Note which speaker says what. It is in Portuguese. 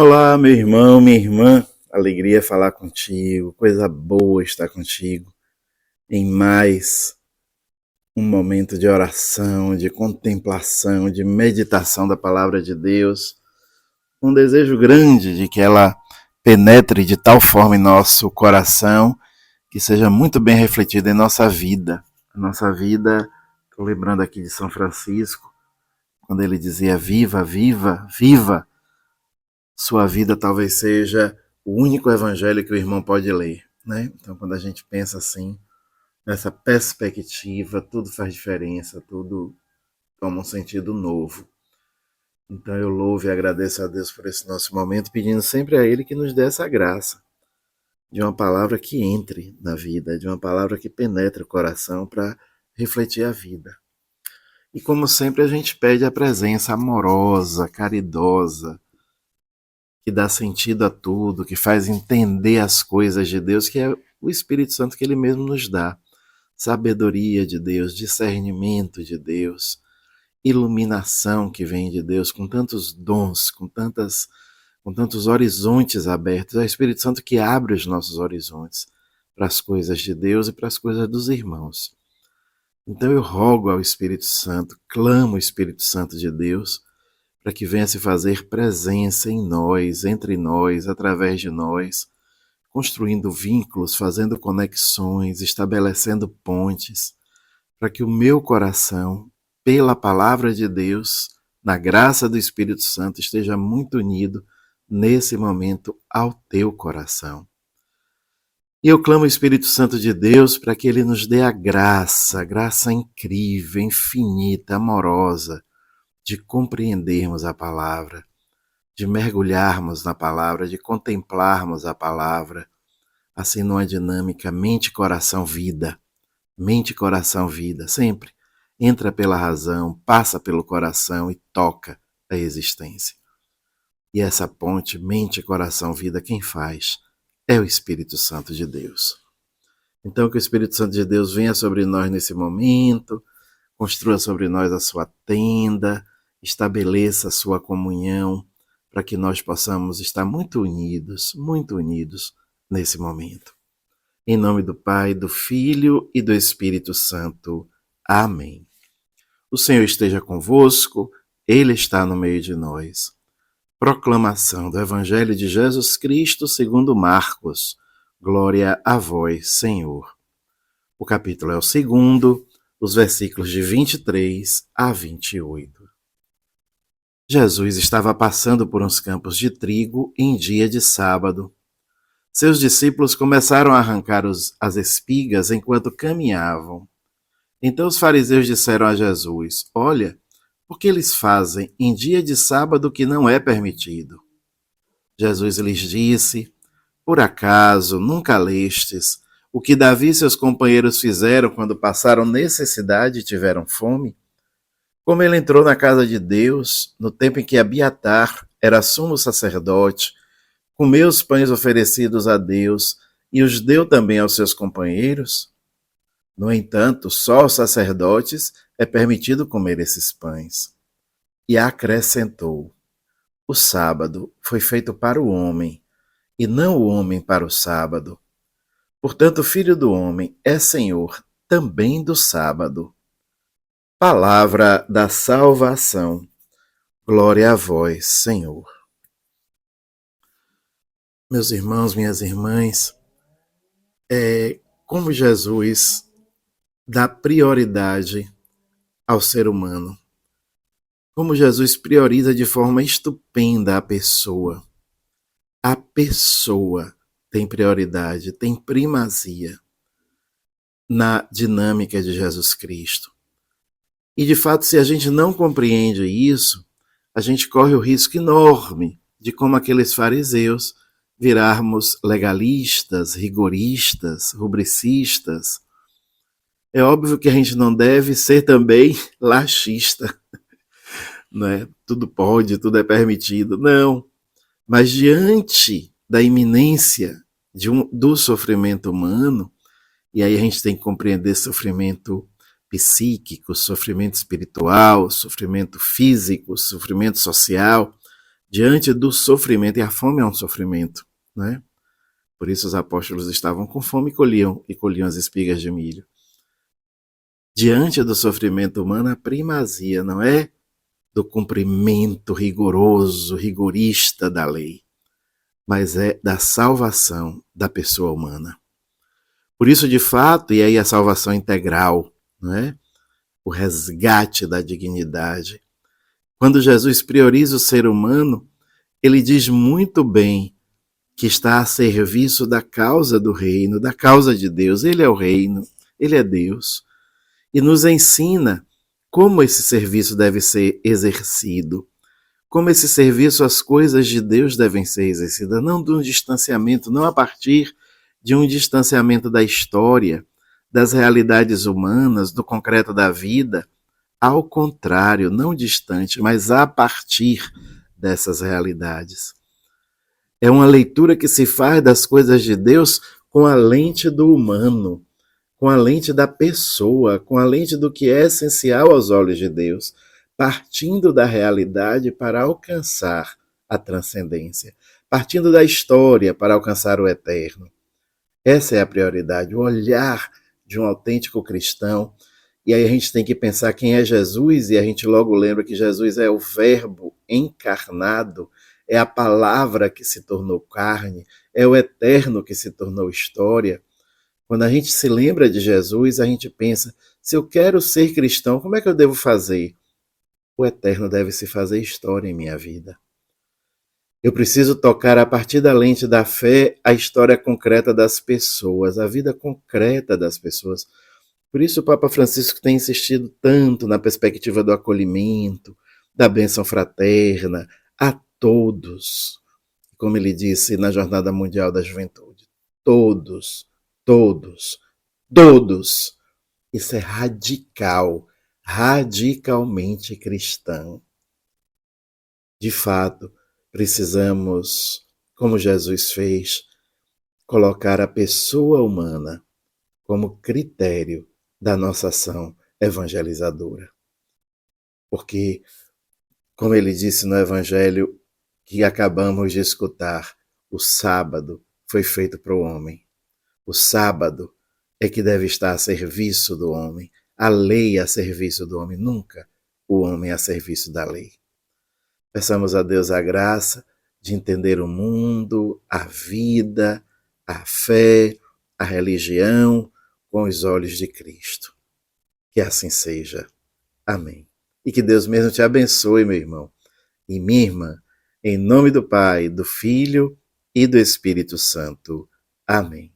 Speaker 1: Olá, meu irmão, minha irmã. Alegria falar contigo, coisa boa estar contigo em mais um momento de oração, de contemplação, de meditação da palavra de Deus. Um desejo grande de que ela penetre de tal forma em nosso coração que seja muito bem refletida em nossa vida. A nossa vida, estou lembrando aqui de São Francisco, quando ele dizia: viva, viva, viva. Sua vida talvez seja o único evangelho que o irmão pode ler, né? Então, quando a gente pensa assim, nessa perspectiva, tudo faz diferença, tudo toma um sentido novo. Então, eu louvo e agradeço a Deus por esse nosso momento, pedindo sempre a Ele que nos dê essa graça de uma palavra que entre na vida, de uma palavra que penetre o coração para refletir a vida. E como sempre, a gente pede a presença amorosa, caridosa, que dá sentido a tudo, que faz entender as coisas de Deus, que é o Espírito Santo que Ele mesmo nos dá. Sabedoria de Deus, discernimento de Deus, iluminação que vem de Deus, com tantos dons, com tantos horizontes abertos. É o Espírito Santo que abre os nossos horizontes para as coisas de Deus e para as coisas dos irmãos. Então eu rogo ao Espírito Santo, clamo o Espírito Santo de Deus, para que venha se fazer presença em nós, entre nós, através de nós, construindo vínculos, fazendo conexões, estabelecendo pontes, para que o meu coração, pela palavra de Deus, na graça do Espírito Santo, esteja muito unido nesse momento ao teu coração. E eu clamo o Espírito Santo de Deus para que ele nos dê a graça incrível, infinita, amorosa, de compreendermos a palavra, de mergulharmos na palavra, de contemplarmos a palavra, assim numa dinâmica mente, coração, vida. Mente, coração, vida, sempre. Entra pela razão, passa pelo coração e toca a existência. E essa ponte, mente, coração, vida, quem faz é o Espírito Santo de Deus. Então que o Espírito Santo de Deus venha sobre nós nesse momento, construa sobre nós a sua tenda, estabeleça a sua comunhão, para que nós possamos estar muito unidos nesse momento. Em nome do Pai, do Filho e do Espírito Santo. Amém. O Senhor esteja convosco, Ele está no meio de nós. Proclamação do Evangelho de Jesus Cristo segundo Marcos. Glória a vós, Senhor. O capítulo é o 2, os versículos de 23 a 28. Jesus estava passando por uns campos de trigo em dia de sábado. Seus discípulos começaram a arrancar as espigas enquanto caminhavam. Então os fariseus disseram a Jesus: Olha, por que eles fazem em dia de sábado o que não é permitido? Jesus lhes disse: Por acaso nunca lestes o que Davi e seus companheiros fizeram quando passaram necessidade e tiveram fome? Como ele entrou na casa de Deus, no tempo em que Abiatar era sumo sacerdote, comeu os pães oferecidos a Deus e os deu também aos seus companheiros? No entanto, só aos sacerdotes é permitido comer esses pães. E acrescentou: O sábado foi feito para o homem, e não o homem para o sábado. Portanto, o Filho do Homem é Senhor também do sábado. Palavra da salvação. Glória a vós, Senhor. Meus irmãos, minhas irmãs, como Jesus dá prioridade ao ser humano. Como Jesus prioriza de forma estupenda a pessoa. A pessoa tem prioridade, tem primazia na dinâmica de Jesus Cristo. E de fato, se a gente não compreende isso, a gente corre o risco enorme de, como aqueles fariseus, virarmos legalistas, rigoristas, rubricistas. É óbvio que a gente não deve ser também laxista, né? Tudo pode, tudo é permitido. Não. Mas diante da iminência do sofrimento humano, e aí a gente tem que compreender sofrimento psíquico, sofrimento espiritual, sofrimento físico, sofrimento social, diante do sofrimento, e a fome é um sofrimento, né? Por isso os apóstolos estavam com fome e colhiam as espigas de milho. Diante do sofrimento humano, a primazia não é do cumprimento rigoroso, rigorista da lei, mas é da salvação da pessoa humana. Por isso, de fato, e aí a salvação integral, não é? O resgate da dignidade. Quando Jesus prioriza o ser humano, ele diz muito bem que está a serviço da causa do reino, da causa de Deus. Ele é o reino, ele é Deus. E nos ensina como esse serviço deve ser exercido, como esse serviço às coisas de Deus devem ser exercidas, não de um distanciamento, não a partir de um distanciamento da história, das realidades humanas, do concreto da vida, ao contrário, não distante, mas a partir dessas realidades. É uma leitura que se faz das coisas de Deus com a lente do humano, com a lente da pessoa, com a lente do que é essencial aos olhos de Deus, partindo da realidade para alcançar a transcendência, partindo da história para alcançar o eterno. Essa é a prioridade, o olhar de um autêntico cristão. E aí a gente tem que pensar quem é Jesus, e a gente logo lembra que Jesus é o Verbo encarnado, é a palavra que se tornou carne, é o eterno que se tornou história. Quando a gente se lembra de Jesus, a gente pensa, se eu quero ser cristão, como é que eu devo fazer? O eterno deve se fazer história em minha vida. Eu preciso tocar a partir da lente da fé a história concreta das pessoas, a vida concreta das pessoas. Por isso o Papa Francisco tem insistido tanto na perspectiva do acolhimento, da bênção fraterna, a todos. Como ele disse na Jornada Mundial da Juventude, todos, todos, todos. Isso é radical, radicalmente cristão. De fato, precisamos, como Jesus fez, colocar a pessoa humana como critério da nossa ação evangelizadora. Porque, como ele disse no Evangelho que acabamos de escutar, o sábado foi feito para o homem. O sábado é que deve estar a serviço do homem, a lei a serviço do homem, nunca o homem a serviço da lei. Peçamos a Deus a graça de entender o mundo, a vida, a fé, a religião com os olhos de Cristo. Que assim seja. Amém. E que Deus mesmo te abençoe, meu irmão e minha irmã, em nome do Pai, do Filho e do Espírito Santo. Amém.